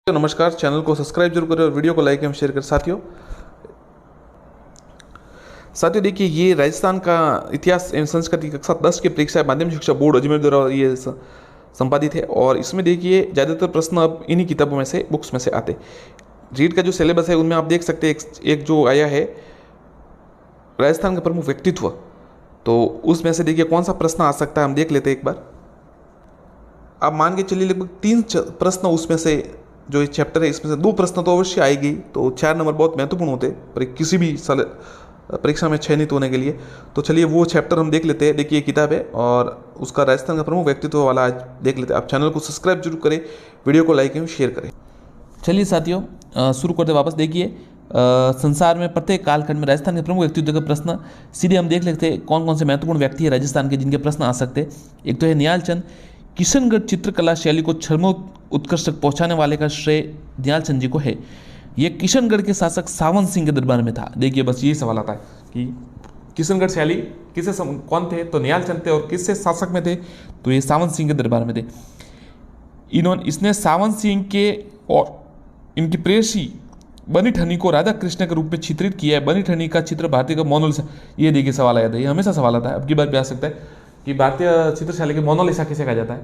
नमस्कार, चैनल को सब्सक्राइब जरूर करें और वीडियो को लाइक एवं शेयर करें। साथियों देखिए, ये राजस्थान का इतिहास एवं संस्कृति कक्षा 10 की परीक्षा माध्यमिक शिक्षा बोर्ड अजमेर द्वारा ये संपादित है। और इसमें देखिए ज़्यादातर प्रश्न अब इन्हीं किताबों में से, बुक्स में से आते। रीड का जो सिलेबस है उनमें आप देख सकते हैं एक जो आया है राजस्थान का प्रमुख व्यक्तित्व, तो उसमें से देखिए कौन सा प्रश्न आ सकता है, हम देख लेते हैं एक बार। आप मान के चलिए लगभग 3 प्रश्न उसमें से, जो ये चैप्टर है इसमें से 2 प्रश्न तो अवश्य आएगी, तो 4 नंबर बहुत महत्वपूर्ण होते हैं पर किसी भी परीक्षा में चयनित होने के लिए। तो चलिए वो चैप्टर हम देख लेते हैं। देखिए ये किताब है और उसका राजस्थान का प्रमुख व्यक्तित्व वाला आज देख लेते हैं। आप चैनल को सब्सक्राइब जरूर करें, वीडियो को लाइक एवं शेयर करें। चलिए साथियों शुरू करते वापस। देखिए संसार में प्रत्येक कालखंड में राजस्थान के प्रमुख व्यक्तित्व के प्रश्न सीधे हम देख लेते हैं कौन कौन से महत्वपूर्ण व्यक्ति है राजस्थान के जिनके प्रश्न आ सकते हैं। एक तो है निहाल चंद। किशनगढ़ चित्रकला शैली को उत्कृष्ट तक पहुंचाने वाले का श्रेय निहाल चंद जी को है। यह किशनगढ़ के शासक सावन सिंह के दरबार में था। देखिए बस यही सवाल आता है कि किशनगढ़ शैली कौन थे, तो निहाल चंद थे। और किससे शासक में थे, तो ये सावन सिंह के दरबार में थे। इसने सावन सिंह के और इनकी प्रेयसी बनी ठनी को राधा कृष्ण के रूप में चित्रित किया है। बनी ठनी का चित्र भारतीय का मोनालिसा, ये देखिए सवाल आया था, ये हमेशा सवाल आता है, अब की बार भी आ सकता है कि भारतीय चित्रशैली के मोनालिसा किसे कहा जाता है,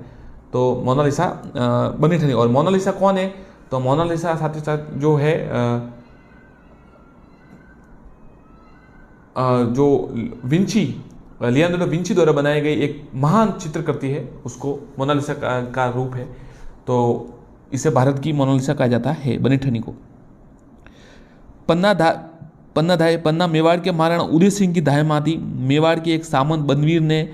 तो मोनालिसा बनी ठनी। और मोनालिसा कौन है, तो मोनालिसा साथ ही साथ जो है जो विंची, लियोनार्डो विंची द्वारा बनाई गई एक महान चित्रकृति है, उसको मोनालिसा का रूप है, तो इसे भारत की मोनालिसा कहा जाता है बनी ठनी को। पन्ना मेवाड़ के महाराणा उदय सिंह की धायमाती। मेवाड़ के एक सामंत बनवीर ने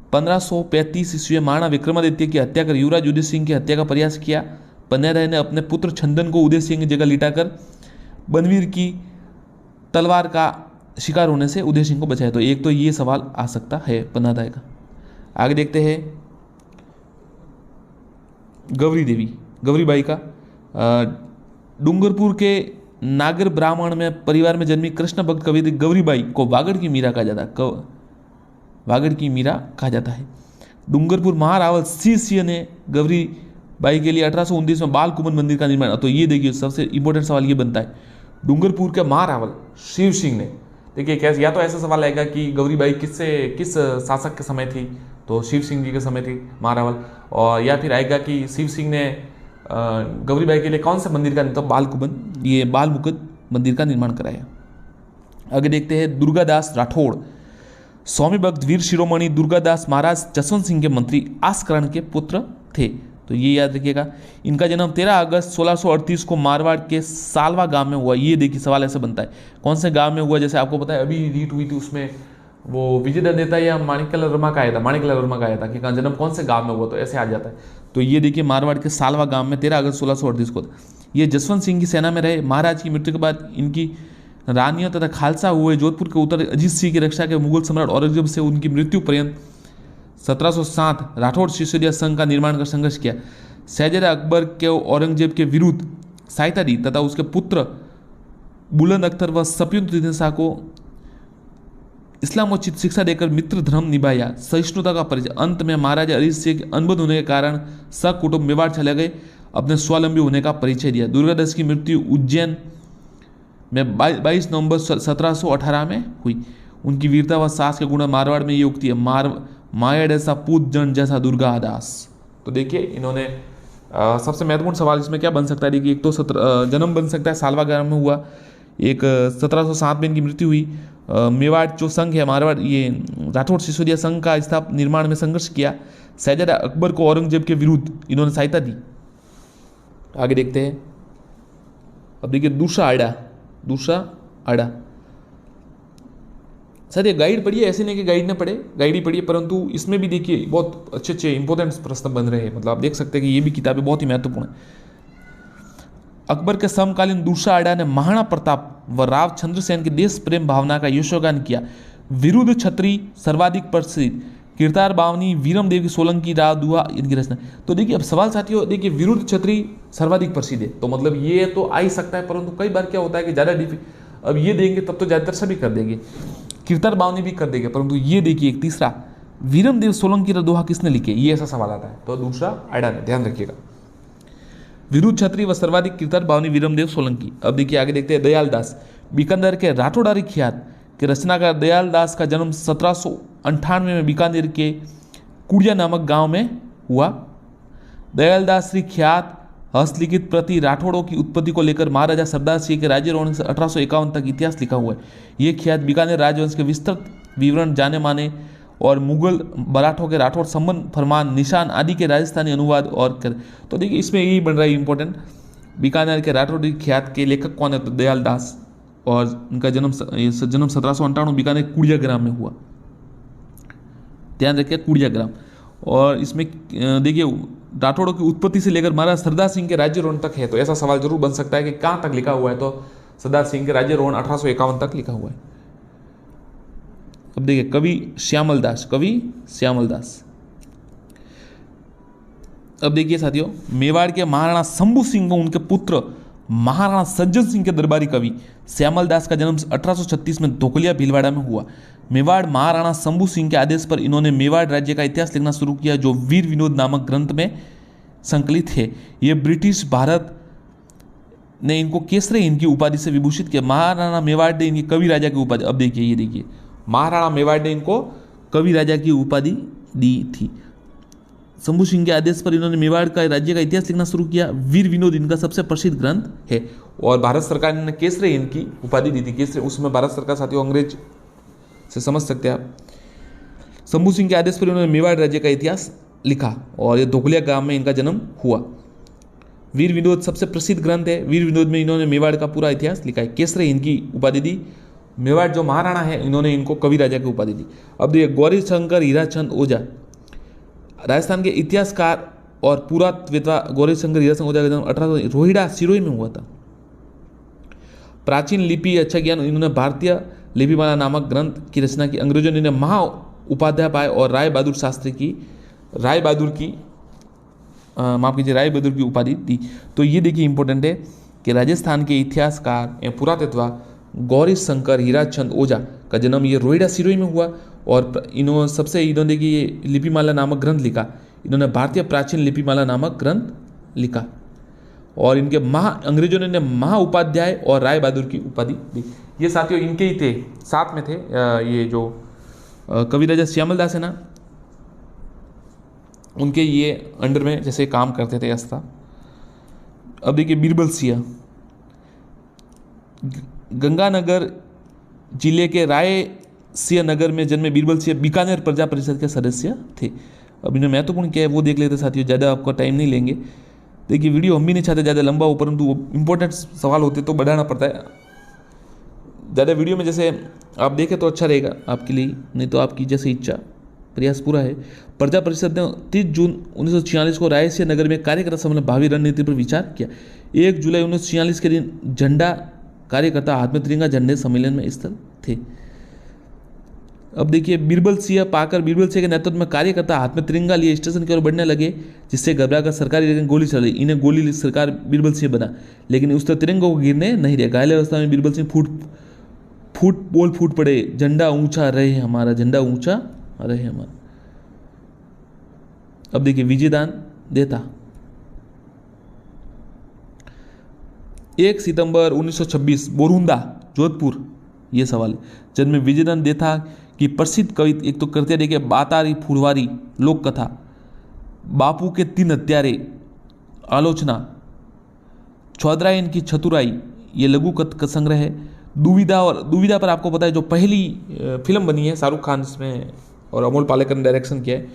1535 ईस्वी में महाराणा विक्रमादित्य की हत्या कर युवराज उदय सिंह की हत्या का प्रयास किया। पन्नाधाय ने अपने पुत्र छंदन को उदय सिंह की जगह लिटाकर बनवीर की तलवार का शिकार होने से उदय सिंह को बचाया। तो एक तो ये सवाल आ सकता है पन्नाधाय का। आगे देखते हैं गौरी देवी, गौरीबाई का। डूंगरपुर के नागर ब्राह्मण में परिवार में जन्मी कृष्ण भक्त कवि गौरीबाई को वागड़ की मीरा कहा जाता है। वागड़ की मीरा कहा जाता है। डूंगरपुर महारावल सिंह ने गौरीबाई के लिए 1819 में बाल कुमन मंदिर का निर्माण। तो ये देखिए सबसे इंपॉर्टेंट सवाल ये बनता है, डूंगरपुर के महारावल शिव सिंह ने, देखिए कैसे, या तो ऐसा सवाल आएगा कि गौरीबाई किस शासक के समय थी, तो शिव सिंह जी के समय थी महारावल। और या फिर आएगा कि शिव सिंह ने गौरीबाई के लिए कौन से मंदिर का, तो बाल मुकुंद मंदिर का निर्माण कराया। आगे देखते हैं दुर्गादास राठौड़। स्वामी भक्त वीर शिरोमणि दुर्गादास महाराज जसवंत सिंह के मंत्री आसकरण के पुत्र थे। तो ये याद रखिएगा। इनका जन्म 13 अगस्त 1638 को मारवाड़ के सालवा गांव में हुआ। ये देखिए सवाल ऐसे बनता है, कौन से गांव में हुआ, जैसे आपको पता है अभी रीट हुई थी उसमें वो विजयदत्त देता या माणिकलाल वर्मा का आया था, माणिकलाल वर्मा का आया था कि जन्म कौन से गांव में हुआ, तो ऐसे आ जाता है। तो ये देखिए मारवाड़ के सालवा गांव में 13 अगस्त 1638 को। ये जसवंत सिंह की सेना में रहे। महाराज की मृत्यु के बाद इनकी रानियों तथा खालसा हुए जोधपुर के उत्तर अजीत सिंह की रक्षा के मुगल सम्राट औरंगजेब से उनकी मृत्यु पर्यंत 1707 राठौड़ सिसोदिया संघ का निर्माण कर संघर्ष किया। शहजादा अकबर के औरंगजेब के विरुद्ध सहायता दी तथा उसके पुत्र बुलंद अख्तर व सफीउद्दीन शाह को इस्लामोचित शिक्षा देकर मित्र धर्म निभाया, सहिष्णुता का परिचय। अंत में महाराजा अजीत सिंह के अनबन होने के कारण सकुटुंब मेवाड़ चले गए, अपने स्वावलंबी होने का परिचय दिया। दुर्गादास की मृत्यु उज्जैन में 22 नवंबर 1718 में हुई। उनकी वीरता व साहस के गुण मारवाड़ में ये उक्ति है, माया जैसा पूत जन जैसा दुर्गादास। तो देखिए इन्होंने सबसे महत्वपूर्ण सवाल इसमें क्या बन सकता है, देखिए एक तो जन्म बन सकता है सालवा गांव में हुआ, एक 1707 में इनकी मृत्यु हुई। मेवाड़ जो संघ है मारवाड़, ये राठौड़ सिसोदिया संघ का निर्माण में संघर्ष किया। शहजादा अकबर को औरंगजेब के विरुद्ध इन्होंने सहायता दी। आगे देखते हैं। अब देखिए दूसरा आड़ा। सर ये गाइड पढ़िए, ऐसे नहीं कि गाइड ना पढ़े, गाइड ही पढ़िए, परंतु इसमें भी देखिए बहुत अच्छे इंपॉर्टेंट प्रश्न बन रहे हैं। मतलब आप देख सकते हैं कि ये भी किताबें बहुत ही महत्वपूर्ण है। अकबर के समकालीन दूसरा आड़ा ने महाराणा प्रताप व राव चंद्रसेन की देश प्रेम भावना का यशोगान किया। विरुद्ध छत्री सर्वाधिक प्रसिद्ध, कीर्तार बावनी, वीरम देव की सोलंकी, राव दुआ इनकी रचना। तो देखिए अब सवाल साथियों, देखिए विरुद्ध छत्री सर्वाधिक प्रसिद्ध है, तो मतलब ये तो आ ही सकता है, परंतु कई बार क्या होता है कि ज़्यादा अब ये देंगे तब तो ज़्यादातर सभी कर देंगे, कीर्तार बावनी भी कर देंगे, परंतु ये देखिए एक तीसरा वीरम देव सोलंकी दोहा किसने लिखे, ये ऐसा सवाल आता है। तो दूसरा आड़ा ने, ध्यान रखिएगा। विरुद्ध छत्री व सर्वाधिक कीर्तन भावनी वीरमदेव सोलंकी। अब देखिए आगे देखते हैं दयाल दास। बीकानेर के राठौड़ारी ख्यात के रचनाकार दयाल दास का जन्म 1798 में बीकानेर के कुड़िया नामक गांव में हुआ। दयाल दास श्री ख्यात हस्तलिखित प्रति राठौड़ों की उत्पत्ति को लेकर महाराजा सरदार सिंह के राज्यारोहण से 1851 तक इतिहास लिखा हुआ है। ये ख्यात बीकानेर राजवंश के विस्तृत विवरण जाने माने और मुगल मराठों के राठौड़ संबंध फरमान निशान आदि के राजस्थानी अनुवाद और कर। तो देखिए इसमें यही बन रहा है इंपॉर्टेंट, बीकानेर के राठौड़ी ख्यात के लेखक कौन है, तो दयाल दास, और उनका जन्म 1798 बीकानेर कुड़िया ग्राम में हुआ। ध्यान रखिए कुड़िया ग्राम। और इसमें देखिए राठौड़ों की उत्पत्ति से लेकर महाराज सरदार सिंह के राज्यारोहण तक है, तो ऐसा सवाल जरूर बन सकता है कि कहाँ तक लिखा हुआ है, तो सरदार सिंह के राज्यारोहण 1851 तक लिखा हुआ है। अब देखिए कवि श्यामल दास, कवि श्यामल दास। अब देखिए साथियों, मेवाड़ के महाराणा शंभू सिंह को उनके पुत्र महाराणा सज्जन सिंह के दरबारी कवि श्यामल दास का जन्म 1836 में धोकलिया भीलवाड़ा में हुआ। मेवाड़ महाराणा शंभू सिंह के आदेश पर इन्होंने मेवाड़ राज्य का इतिहास लिखना शुरू किया, जो वीर विनोद नामक ग्रंथ में संकलित है। ये ब्रिटिश भारत ने इनको केसरी हिंद की उपाधि से विभूषित किया। महाराणा मेवाड़ ने इनकी कवि राजा की उपाधि, अब देखिए ये देखिए, महाराणा मेवाड़ ने इनको कवि राजा की उपाधि दी थी। शंभू सिंह के आदेश पर इन्होंने मेवाड़ का राज्य का इतिहास लिखना शुरू किया। वीर विनोद इनका सबसे प्रसिद्ध ग्रंथ है, और भारत सरकार ने केसरी हिंद की उपाधि दी थी। केसरी उसमें भारत सरकार साथियों अंग्रेज से समझ सकते हैं आप। शंभू सिंह के आदेश पर इन्होंने मेवाड़ राज्य का इतिहास लिखा, और ये धोकलिया गांव में इनका जन्म हुआ। वीर विनोद सबसे प्रसिद्ध ग्रंथ है। वीर विनोद में इन्होंने मेवाड़ का पूरा इतिहास लिखा है। केसरी हिंद की उपाधि दी। मेवाड़ जो महाराणा है इन्होंने इनको कवि राजा की उपाधि दी। अब देखिए गौरी शंकर हीराचंद ओझा, राजस्थान के इतिहासकार और पुरातत्ववेत्ता गौरी शंकर हीराचंद ओझा का जन्म 1800 रोहिड़ा सिरोही में हुआ था। प्राचीन लिपि अच्छा ज्ञान, इन्होंने भारतीय लिपिमाला नामक ग्रंथ की रचना की। अंग्रेजों ने इन्हें महा उपाध्याय और राय बहादुर की उपाधि दी। तो ये देखिए इंपॉर्टेंट है कि राजस्थान के इतिहासकार या पुरातत्ववेत्ता गौरी शंकर हीराचंद ओझा का जन्म ये रोहिड़ा सिरोही में हुआ, और इन्होंने देखिए ये लिपिमाला नामक ग्रंथ लिखा। इन्होंने भारतीय प्राचीन लिपिमाला नामक ग्रंथ लिखा, और इनके अंग्रेजों ने महा उपाध्याय और राय बहादुर की उपाधि दी। ये साथियों इनके ही थे, साथ में थे ये जो कवि राजा श्यामल दास है ना, उनके ये अंडर में जैसे काम करते थे ऐसा। अब देखिए बीरबल सिंह, गंगानगर जिले के राय सिंह नगर में जन्मे बीरबल सिंह बीकानेर प्रजा परिषद के सदस्य थे। अब इन्हें महत्वपूर्ण क्या है वो देख लेते साथियों, ज़्यादा आपका टाइम नहीं लेंगे। देखिए वीडियो हम भी नहीं चाहते ज़्यादा लंबा हो, परंतु इंपॉर्टेंट सवाल होते तो बढ़ाना पड़ता है। ज़्यादा वीडियो में जैसे आप देखें तो अच्छा रहेगा आपके लिए, नहीं तो आपकी जैसे इच्छा, प्रयास पूरा है। प्रजा परिषद ने 30 जून 1946 को राय सिंह नगर में कार्यकर्ता सम्मेलन भावी रणनीति पर विचार किया। 1 जुलाई 1946 के दिन झंडा कार्यकर्ता हाथ में तिरंगा झंडे सम्मेलन में स्थित थे। अब देखिए बीरबल सिंह पाकर बीरबल सिंह के नेतृत्व में कार्यकर्ता हाथ में तिरंगा लिए स्टेशन की ओर बढ़ने लगे, जिससे घबराकर सरकारी गोली चली। इन्हें गोली सरकार बीरबल सिंह बना, लेकिन उस तिरंगे को गिरने नहीं दिया। घायल अवस्था में बीरबल सिंह फूट पड़े। झंडा ऊंचा रहे हमारा, झंडा ऊंचा रहे हमारा। अब देखिए विजयदान देता 1 सितंबर 1926 बोरुंदा जोधपुर, ये सवाल है। जन्म विजयदान देता की प्रसिद्ध कवि एक तो करते देखिए बातारी फुलवारी लोक कथा, बापू के 3 हत्यारे आलोचना, चौधरायन की चतुराई ये लघु कथा संग्रह है। दुविधा पर आपको पता है जो पहली फिल्म बनी है शाहरुख खान इसमें और अमोल पालेकर ने डायरेक्शन किया है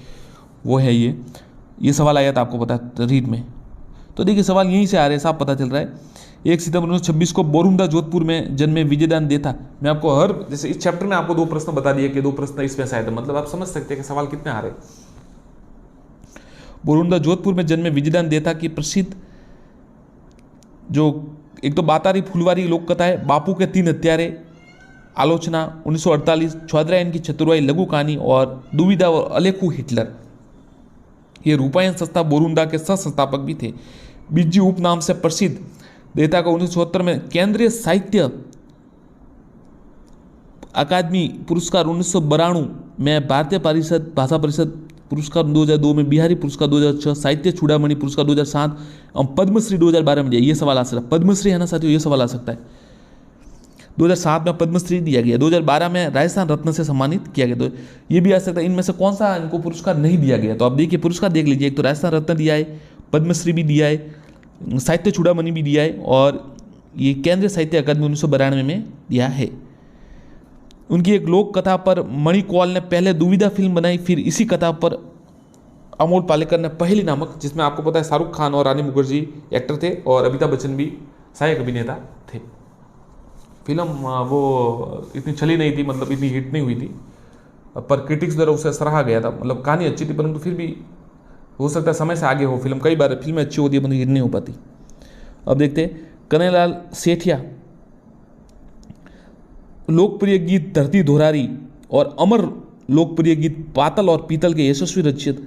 वो है ये सवाल आया था आपको पता है रीड में। तो देखिए सवाल यहीं से आ रहे हैं, साफ पता चल रहा है। 1 सितंबर 1926 को बोरुंदा जोधपुर में जन्मे विजयदान देता। मैं आपको हर जैसे इस चैप्टर में आपको 2 प्रश्न बता दिए कि 2 प्रश्न इसमें से आए थे, मतलब आप समझ सकते हैं कि सवाल कितने आ रहे। बोरुंदा जोधपुर में जन्मे विजयदान देता की प्रसिद्ध जो एक तो बातारी फुलवारी लोक कथा है, बापू के 3 हत्यारे आलोचना 1948, चौधरायन की चतुराई लघु कहानी और दुविधा और अलेखू हिटलर। ये रूपायन संस्था बोरुंदा के सह संस्थापक भी थे। बिज्जी उपनाम से प्रसिद्ध देता को 1974 में केंद्रीय साहित्य अकादमी पुरस्कार 1992 में भारतीय भाषा परिषद पुरस्कार 2002 में, बिहारी पुरस्कार 2006, साहित्य चूड़ामणि पुरस्कार 2007 और पद्मश्री 2012 में दिया। ये सवाल आ सकता है, पद्मश्री है ना साथियों, ये सवाल आ सकता है। 2007 में पद्मश्री दिया गया, 2012 में राजस्थान रत्न से सम्मानित किया गया। तो ये भी आ सकता है इनमें से कौन सा इनको पुरस्कार नहीं दिया गया। तो आप देखिए पुरस्कार देख लीजिए, एक तो राजस्थान रत्न दिया है, पद्मश्री भी दिया है, साहित्य चूड़ामणि भी दिया है और ये केंद्रीय साहित्य अकादमी 1992 में दिया है। उनकी एक लोक कथा पर मणि कौल ने पहले दुविधा फिल्म बनाई, फिर इसी कथा पर अमोल पालेकर ने पहली नामक, जिसमें आपको पता है शाहरुख खान और रानी मुखर्जी एक्टर थे और अमिताभ बच्चन भी सहायक अभिनेता थे। फिल्म वो इतनी चली नहीं थी, मतलब इतनी हिट नहीं हुई थी, पर क्रिटिक्स द्वारा उसे सराहा गया था। मतलब कहानी अच्छी थी, परंतु फिर भी हो सकता है समय से आगे हो फिल्म। कई बार फिल्में अच्छी होती है परंतु हिट नहीं हो पाती। अब देखते हैं कन्हैयालाल सेठिया लोकप्रिय गीत धरती धोरारी और अमर लोकप्रिय गीत पातल और पीतल के यशस्वी रचित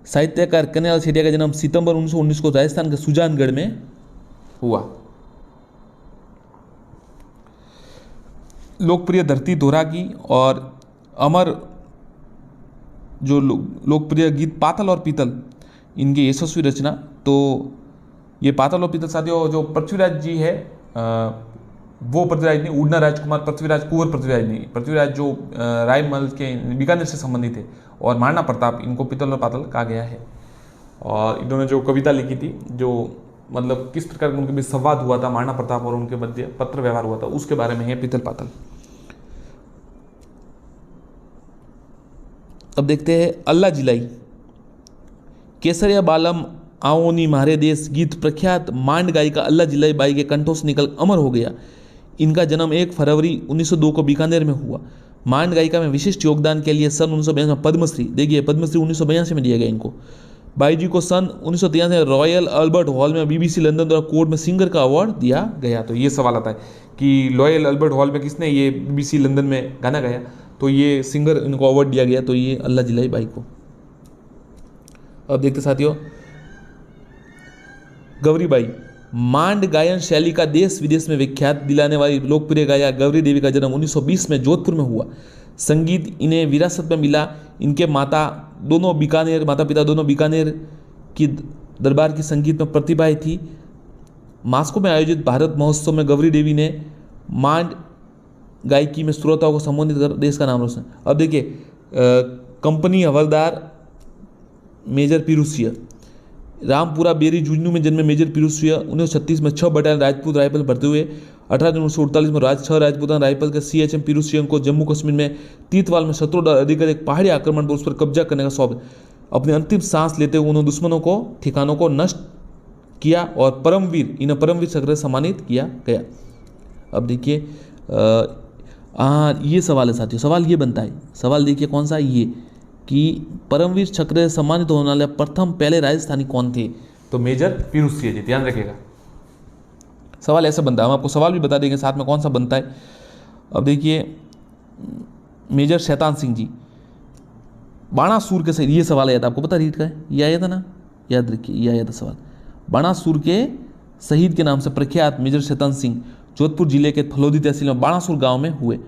साहित्यकार कन्हैयालाल सेठिया का जन्म सितंबर 1919 को राजस्थान के सुजानगढ़ में हुआ। लोकप्रिय धरती धोरागी और अमर जो लोकप्रिय गीत पातल और पीतल, इनकी यशस्वी रचना। तो ये पातल और पीतल साथियों जो पृथ्वीराज जी है, वो पृथ्वीराज नहीं, उड़ना राजकुमार पृथ्वीराज, कुंवर पृथ्वीराज नहीं, पृथ्वीराज जो रायमल के बीकानेर से संबंधित है, और महाराणा प्रताप, इनको पीतल और पातल कहा गया है। और इन्होंने जो कविता लिखी थी, जो मतलब किस प्रकार उनके बीच संवाद हुआ था महाराणा प्रताप और उनके मध्य पत्र व्यवहार हुआ था, उसके बारे में है पीतल पातल। अब देखते हैं अल्लाह जिलाई। केसरिया बालम आओनी मारे देश गीत प्रख्यात मांड गायिका अल्लाह जिलाई बाई के कंठों से निकल अमर हो गया। इनका जन्म 1 फरवरी 1902 को बीकानेर में हुआ। मांड गायिका में विशिष्ट योगदान के लिए सन 1982 में पद्मश्री, देखिए पद्मश्री 1982 में दिया गया इनको। बाई जी को सन 1983 में रॉयल अल्बर्ट हॉल में BBC लंदन द्वारा कोर्ट में सिंगर का अवार्ड दिया गया। तो ये सवाल आता है कि रॉयल अल्बर्ट हॉल में किसने ये BBC लंदन में गाना गाया, तो ये सिंगर इनको अवार्ड दिया गया, तो ये अल्लाह जिलाई बाई को। अब देखते साथियों गौरीबाई, मांड गायन शैली का देश विदेश में विख्यात दिलाने वाली लोकप्रिय गायिका गौरी देवी का जन्म 1920 में जोधपुर में हुआ। संगीत इन्हें विरासत में मिला। इनके माता पिता दोनों बीकानेर की दरबार की संगीत में प्रतिभाएं थी। मास्को में आयोजित भारत महोत्सव में गौरी देवी ने मांड गायकी में श्रोताओं को संबोधित कर देश का नाम रोशन। अब देखिए कंपनी हवलदार मेजर पीरूसिया, रामपुरा बेरी जुन्नू में जन्मे मेजर पीरूसिया 1936 में 6 बटालियन राजपूत राइफल भर्ती हुए। 18 जून 1948 में 6 राजपूतान राइफल के CHM पीरूसिया को जम्मू कश्मीर में तीतवाल में शत्रु अधिकारी एक पहाड़ी आक्रमण पर उस पर कब्जा करने का सौंप। अपनी अंतिम सांस लेते हुए उन्होंने दुश्मनों को ठिकानों को नष्ट किया और परमवीर चक्र से सम्मानित किया गया। अब देखिए ये सवाल है साथियों, सवाल ये बनता है, सवाल देखिए कौन सा, ये कि परमवीर चक्र से सम्मानित होने वाले पहले राजस्थानी कौन थे, तो मेजर पीरूसिया जी, ध्यान रखिएगा। सवाल ऐसा बनता है, हम आपको सवाल भी बता देंगे साथ में कौन सा बनता है। अब देखिए मेजर शैतान सिंह जी, बाणासुर के शहीद, ये सवाल आया था आपको पता, रीड का है, ये आया था ना, याद रखिए, ये आया था सवाल। बाणासुर के शहीद के नाम से प्रख्यात मेजर शैतान सिंह जोधपुर जिले के फलोदी तहसील में बाणासुर गांव में हुए।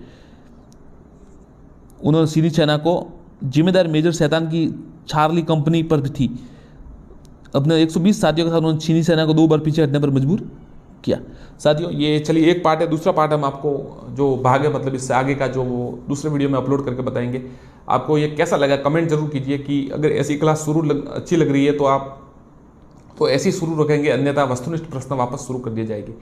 उन्होंने सीधी सेना को जिम्मेदार मेजर शैतान की चार्ली कंपनी पर भी थी। अपने 120 साथियों के साथ उन्होंने चीनी सेना को 2 बार पीछे हटने पर मजबूर किया। साथियों ये चलिए एक पार्ट है, दूसरा पार्ट हम आपको जो भाग है, मतलब इससे आगे का जो वो दूसरे वीडियो में अपलोड करके बताएंगे। आपको ये कैसा लगा कमेंट जरूर कीजिए कि अगर ऐसी क्लास अच्छी लग रही है तो आप तो ऐसी शुरू रखेंगे, अन्यथा वस्तुनिष्ठ प्रश्न वापस शुरू कर दिए जाएगी।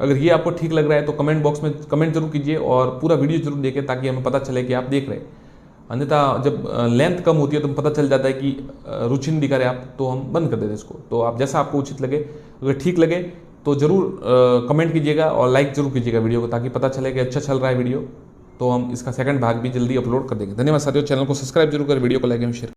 अगर ये आपको ठीक लग रहा है तो कमेंट बॉक्स में कमेंट जरूर कीजिए और पूरा वीडियो जरूर देखें ताकि हमें पता चले कि आप देख रहे हैं। अन्यथा जब लेंथ कम होती है तो पता चल जाता है कि रुचि नहीं दिखा रहे आप, तो हम बंद कर देते इसको। तो आप जैसा आपको उचित लगे, अगर ठीक लगे तो ज़रूर कमेंट कीजिएगा और लाइक जरूर कीजिएगा वीडियो को, ताकि पता चले कि अच्छा चल रहा है वीडियो। तो हम इसका सेकंड भाग भी जल्दी अपलोड कर देंगे। धन्यवाद साथियों, चैनल को सब्सक्राइब जरूर करें, वीडियो को लाइक एंड शेयर।